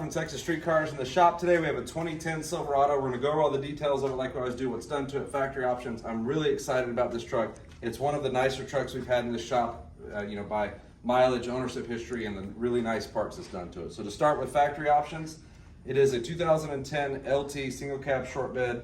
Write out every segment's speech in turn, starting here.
from Texas Street Cars. In the shop today, we have a 2010 Silverado. We're going to go over all the details of it like we always do, what's done to it, factory options. I'm really excited about this truck. It's one of the nicer trucks we've had in the shop, by mileage, ownership history, and the really nice parts that's done to it. So to start with factory options, it is a 2010 LT single cab short bed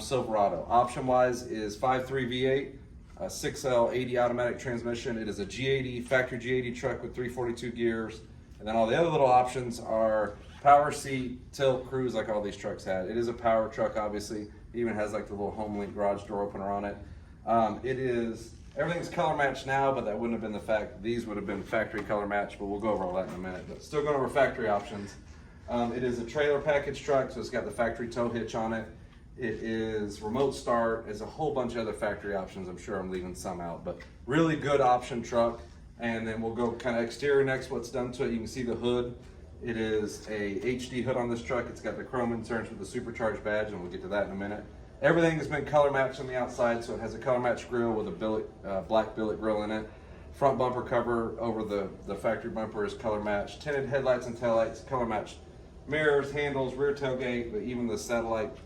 Silverado. Option wise is 5.3 V8, a 6L 80 automatic transmission. It is a G80, factory G80 truck with 342 gears. And then all the other little options are power seat, tilt, cruise, like all these trucks had. It is a power truck, obviously. It even has like the little HomeLink garage door opener on it. Everything's color matched now, but that wouldn't have been the fact. These would have been factory color matched, but we'll go over all that in a minute. But still going over factory options. It is a trailer package truck, so it's got the factory tow hitch on it. It is remote start. It's a whole bunch of other factory options. I'm sure I'm leaving some out, but really good option truck. And then we'll go kind of exterior next, what's done to it. You can see the hood. It is a HD hood on this truck. It's got the chrome inserts with the Supercharged badge, and we'll get to that in a minute. Everything has been color matched on the outside, so it has a color matched grille with a black billet grille in it. Front bumper cover over the factory bumper is color matched. Tinted headlights and taillights, color matched. Mirrors, handles, rear tailgate, but even the satellite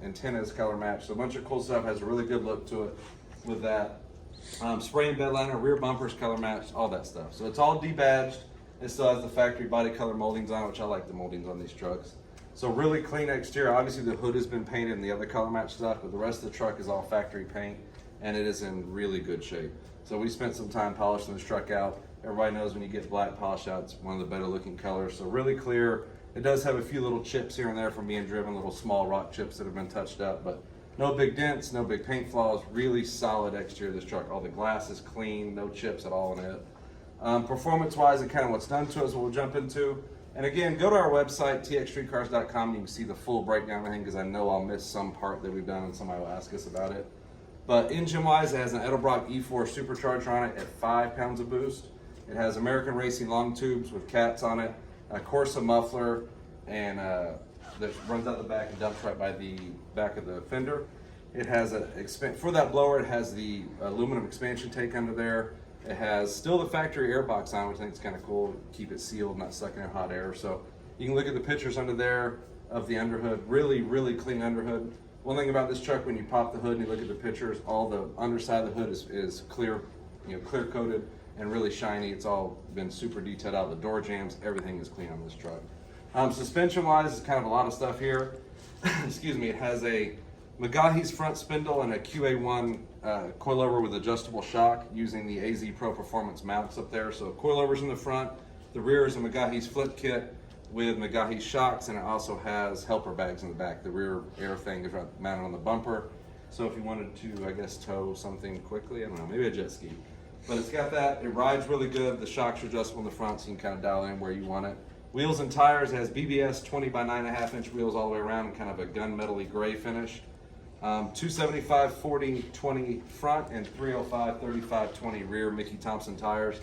antenna is color matched. So a bunch of cool stuff, has a really good look to it with that. Spray and bed liner, rear bumpers color matched, all that stuff. So it's all debadged. It still has the factory body color moldings on it, which I like the moldings on these trucks. So really clean exterior. Obviously the hood has been painted and the other color matched stuff, but the rest of the truck is all factory paint, and it is in really good shape. So we spent some time polishing this truck out. Everybody knows when you get black polish out, it's one of the better looking colors. So really clear. It does have a few little chips here and there from being driven, little small rock chips that have been touched up, but no big dents, no big paint flaws. Really solid exterior of this truck. All the glass is clean, no chips at all in it. Performance-wise, and kind of what's done to us, we'll jump into. And again, go to our website, txstreetcars.com. You can see the full breakdown of everything, because I know I'll miss some part that we've done and somebody will ask us about it. But engine-wise, it has an Edelbrock E4 supercharger on it at 5 pounds of boost. It has American Racing long tubes with cats on it, a corsa muffler, and that runs out the back and dumps right by the back of the fender. It has for that blower, it has the aluminum expansion tank under there. It has still the factory air box on, which I think is kind of cool. Keep it sealed, not sucking in hot air. So you can look at the pictures under there of the underhood. Really, really clean underhood. One thing about this truck, when you pop the hood and you look at the pictures, all the underside of the hood is clear, clear coated and really shiny. It's all been super detailed out. The door jambs, everything is clean on this truck. Suspension wise, is kind of a lot of stuff here. Excuse me. It has a McGahee's front spindle and a QA1 coilover with adjustable shock using the AZ Pro Performance mounts up there. So coilovers in the front, the rear is a McGahee's flip kit with McGahee's shocks, and it also has helper bags in the back. The rear air thing is mounted on the bumper. So if you wanted to, I guess, tow something quickly, I don't know, maybe a jet ski. But it's got that. It rides really good. The shocks are adjustable in the front, so you can kind of dial in where you want it. Wheels and tires, it has BBS 20 by 9.5 inch wheels all the way around in kind of a gunmetal-y gray finish. 275 40 20 front and 305 35 20 rear Mickey Thompson tires.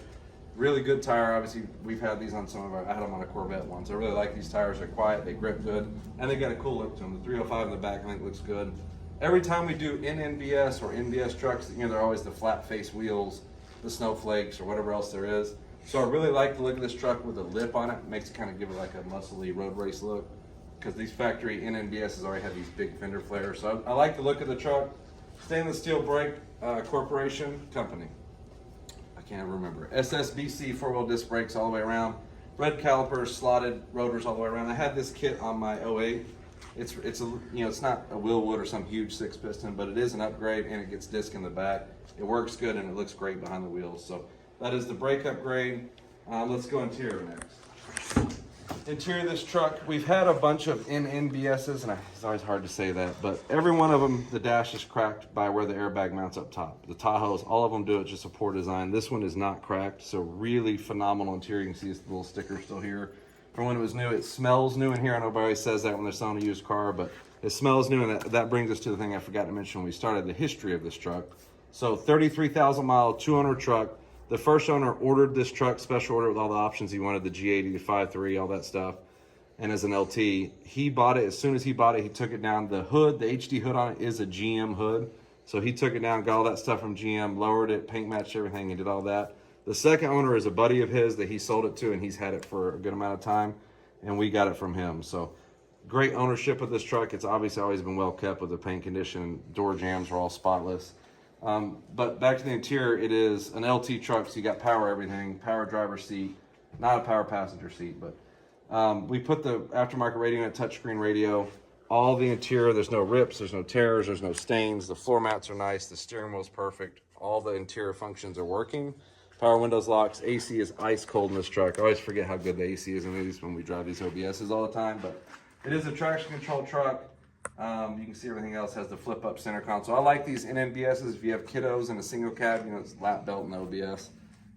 Really good tire. Obviously we've had these on I had them on a Corvette once. I really like these tires. They're quiet, they grip good, and they got a cool look to them. The 305 in the back I think looks good. Every time we do NNBS or NBS trucks, they're always the flat face wheels, the snowflakes, or whatever else there is. So I really like the look of this truck with a lip on it. It makes it kind of give it like a muscly road race look, because these factory NNBSs already have these big fender flares. So I like the look of the truck. Stainless Steel Brake Corporation Company. I can't ever remember. SSBC 4-wheel disc brakes all the way around. Red calipers, slotted rotors all the way around. I had this kit on my 08. It's not a Willwood or some huge 6-piston, but it is an upgrade, and it gets disc in the back. It works good and it looks great behind the wheels. So that is the brake upgrade. Let's go interior next. Interior of this truck, we've had a bunch of NNBSs, and it's always hard to say that, but every one of them, the dash is cracked by where the airbag mounts up top. The Tahoes, all of them do it, just a poor design. This one is not cracked, so really phenomenal interior. You can see this little sticker still here from when it was new. It smells new in here. I know everybody says that when they're selling a used car, but it smells new, and that brings us to the thing I forgot to mention when we started, the history of this truck. So 33,000 mile, 2-owner truck. The first owner ordered this truck, special order with all the options he wanted, the G80, the 5.3, all that stuff. And as an LT, he bought it. As soon as he bought it, he took it down. The hood, the HD hood on it is a GM hood. So he took it down, got all that stuff from GM, lowered it, paint matched everything, and did all that. The second owner is a buddy of his that he sold it to, and he's had it for a good amount of time. and we got it from him. So great ownership of this truck. It's obviously always been well kept with the paint condition. Door jambs are all spotless. But back to the interior, it is an LT truck, so you got power everything, power driver seat, not a power passenger seat, but we put the aftermarket radio in a touchscreen radio. All the interior, there's no rips, there's no tears, there's no stains. The floor mats are nice, the steering wheel's perfect. All the interior functions are working. Power windows, locks. AC is ice cold in this truck. I always forget how good the AC is in these when we drive these OBSs all the time, but it is a traction control truck. You can see everything else has the flip up center console. I like these NNBSs if you have kiddos in a single cab, you know, it's lap belt and OBS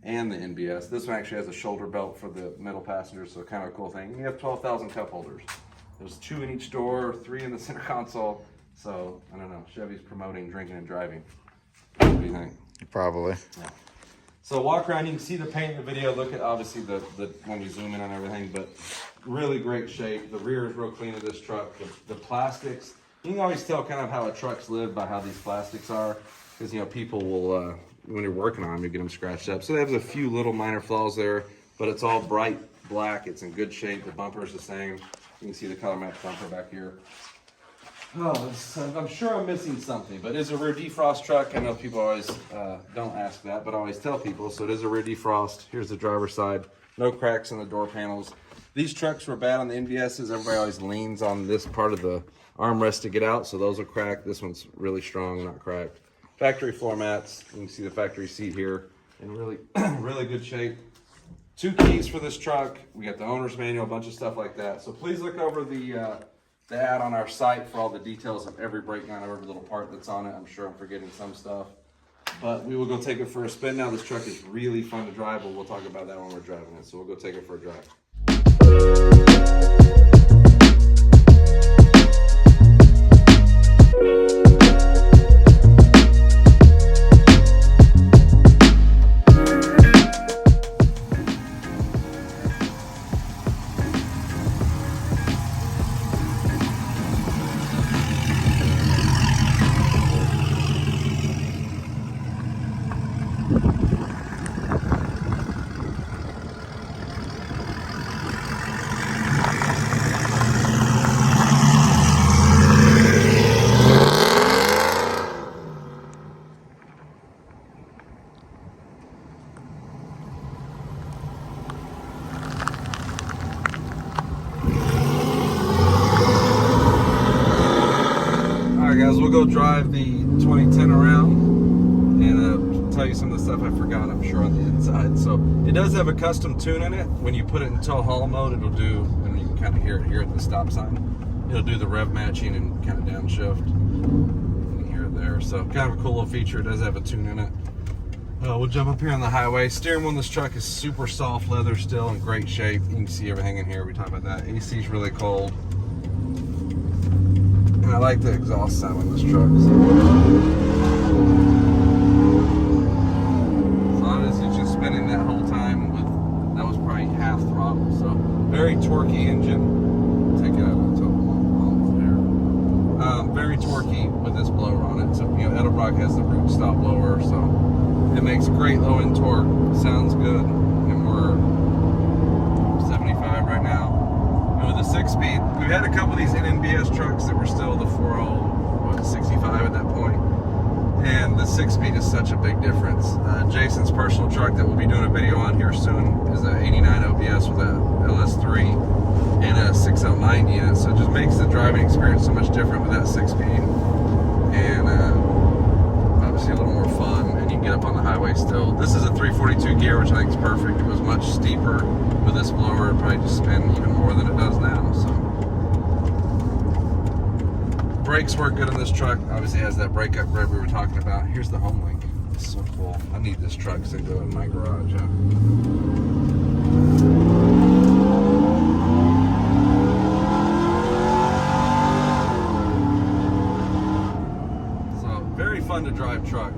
and the NBS. This one actually has a shoulder belt for the middle passengers, so kind of a cool thing. And you have 12,000 cup holders. There's 2 in each door, 3 in the center console. So, I don't know, Chevy's promoting drinking and driving. What do you think? Probably. Yeah. So walk around, you can see the paint in the video. Look at obviously the when we zoom in on everything, but really great shape. The rear is real clean of this truck. The plastics, you can always tell kind of how a truck's lived by how these plastics are, because you know people will when you're working on them, you get them scratched up. So they have a few little minor flaws there, but it's all bright black. It's in good shape. The bumper's the same. You can see the color match bumper back here. Oh, I'm sure I'm missing something, but it is a rear defrost truck. I know people always don't ask that, but I always tell people. So it is a rear defrost. Here's the driver's side. No cracks in the door panels. These trucks were bad on the NBSs. Everybody always leans on this part of the armrest to get out, so those are cracked. This one's really strong, not cracked. Factory floor mats. You can see the factory seat here in really, really good shape. 2 keys for this truck. We got the owner's manual, a bunch of stuff like that. So please look over the ad on our site for all the details of every breakdown of every little part that's on it. I'm sure I'm forgetting some stuff, but we will go take it for a spin now. This truck is really fun to drive, but we'll talk about that when we're driving it. So we'll go take it for a drive. Guys, we'll go drive the 2010 around and tell you some of the stuff I forgot, I'm sure, on the inside. So it does have a custom tune in it. When you put it in tow haul mode, it'll do, and you can kind of hear it here at the stop sign, it'll do the rev matching and kind of downshift. You can hear it there. So kind of a cool little feature. It does have a tune in it. We'll jump up here on the highway. Steering wheel in this truck is super soft leather still, in great shape. You can see everything in here. We talked about that. AC is really cold. I like the exhaust sound on this truck. So honestly, it's just spinning that whole time with, that was probably half throttle. So very torquey engine. Take it out of the top there. Very torquey with this blower on it. So you know, Edelbrock has the root stop blower, so it makes great low end torque. Sounds good, and we're 75 right now. With the 6-speed, we've had a couple of these NNBS trucks that were still the 65 at that point, and the 6-speed is such a big difference. Jason's personal truck that we'll be doing a video on here soon is an 89 OBS with a LS3 and a 6090 in it, so it just makes the driving experience so much different with that 6-speed, and obviously a little more fun, and you can get up on the highway still. This is a 342 gear, which I think is perfect. It was much steeper with this blower. It'd probably just spin even more than it does now. So brakes work good on this truck. Obviously it has that brake up grip we were talking about. Here's the home link. It's so cool. I need this truck to go in my garage. So very fun to drive truck.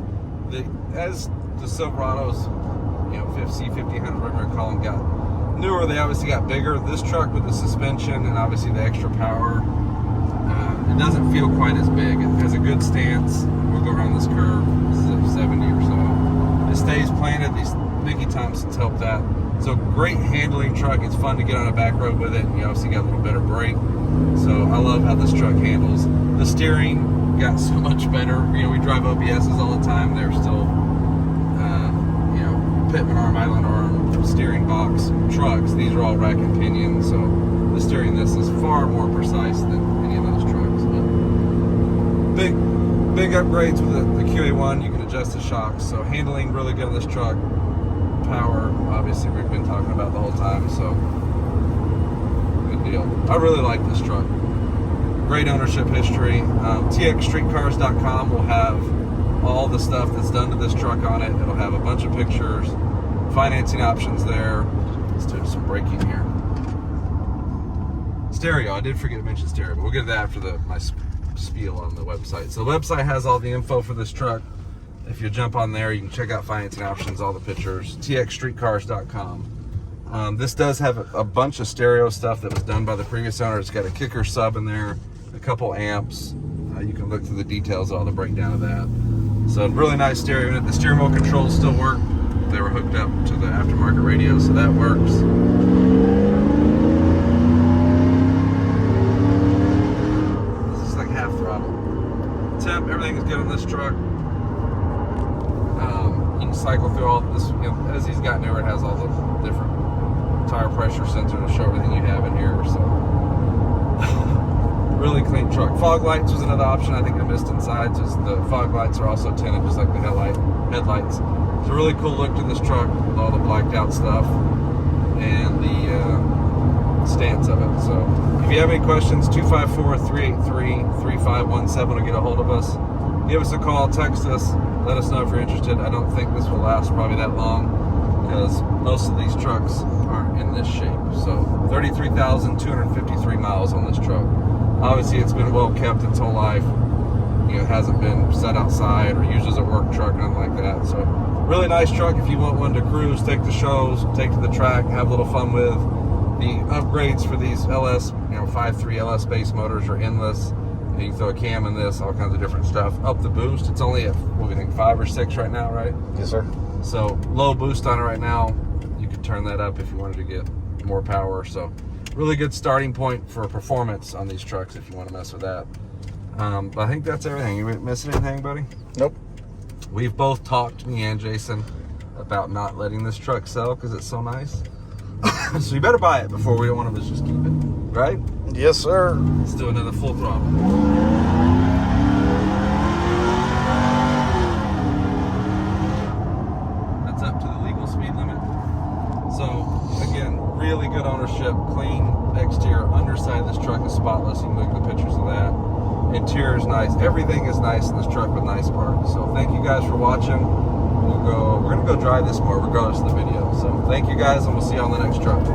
As the Silverados, you know, 50, 1500, whatever you call them, got newer, they obviously got bigger. This truck with the suspension and obviously the extra power, it doesn't feel quite as big. It has a good stance. We'll go around this curve. This is a 70 or so. It stays planted. These finicky time since helped that. So great handling truck. It's fun to get on a back road with it. You obviously got a little better brake. So I love how this truck handles. The steering got so much better. You know, we drive OBSs all the time. They're still, you know, Pitman arm, Island arm, steering box trucks. These are all rack and pinion. So the steering this is far more precise than any of those trucks. But big upgrades with the QA1. You can adjust the shocks. So handling really good on this truck. Power, obviously, we've been talking about the whole time, so good deal. I really like this truck. Great ownership history. TXStreetCars.com will have all the stuff that's done to this truck on it. It'll have a bunch of pictures, financing options there. Let's do some braking here. Stereo, I did forget to mention stereo, but we'll get to that after my spiel on the website. So the website has all the info for this truck. If you jump on there, you can check out financing options, all the pictures, txstreetcars.com. This does have a bunch of stereo stuff that was done by the previous owner. It's got a kicker sub in there, a couple amps. You can look through the details, all the breakdown of that. So really nice stereo unit. The steering wheel controls still work. They were hooked up to the aftermarket radio, so that works. This is like half throttle. Temp, everything is good on this truck. You can cycle through all this, you know, as he's got newer, it has all the different tire pressure sensors to show everything you have in here. So really clean truck. Fog lights was another option I think I missed inside. Just the fog lights are also tinted just like the headlights. It's a really cool look to this truck with all the blacked out stuff and the stance of it. So if you have any questions, 254-383-3517 will get a hold of us. Give us a call, text us, let us know if you're interested. I don't think this will last probably that long because most of these trucks aren't in this shape. So 33,253 miles on this truck. Obviously it's been well kept its whole life. You know, it hasn't been set outside or used as a work truck, nothing like that. So really nice truck if you want one to cruise, take to shows, take to the track, have a little fun with. The upgrades for these LS, you know, 5.3 LS base motors are endless. You can throw a cam in this, all kinds of different stuff. Up the boost, it's only at, what do you think, 5 or 6 right now, right? Yes, sir. So low boost on it right now. You could turn that up if you wanted to get more power. So really good starting point for performance on these trucks if you want to mess with that. But I think that's everything. You missing anything, buddy? Nope. We've both talked, me and Jason, about not letting this truck sell because it's so nice. So you better buy it before one of us just keep it, right? Yes, sir. Let's do another full throttle. That's up to the legal speed limit. So again, really good ownership, clean exterior. Underside of this truck is spotless. You can look at the pictures of that. Interior is nice. Everything is nice in this truck with nice parts. So thank you guys for watching. We're gonna go drive this more regardless of the video. So thank you guys, and we'll see you on the next truck.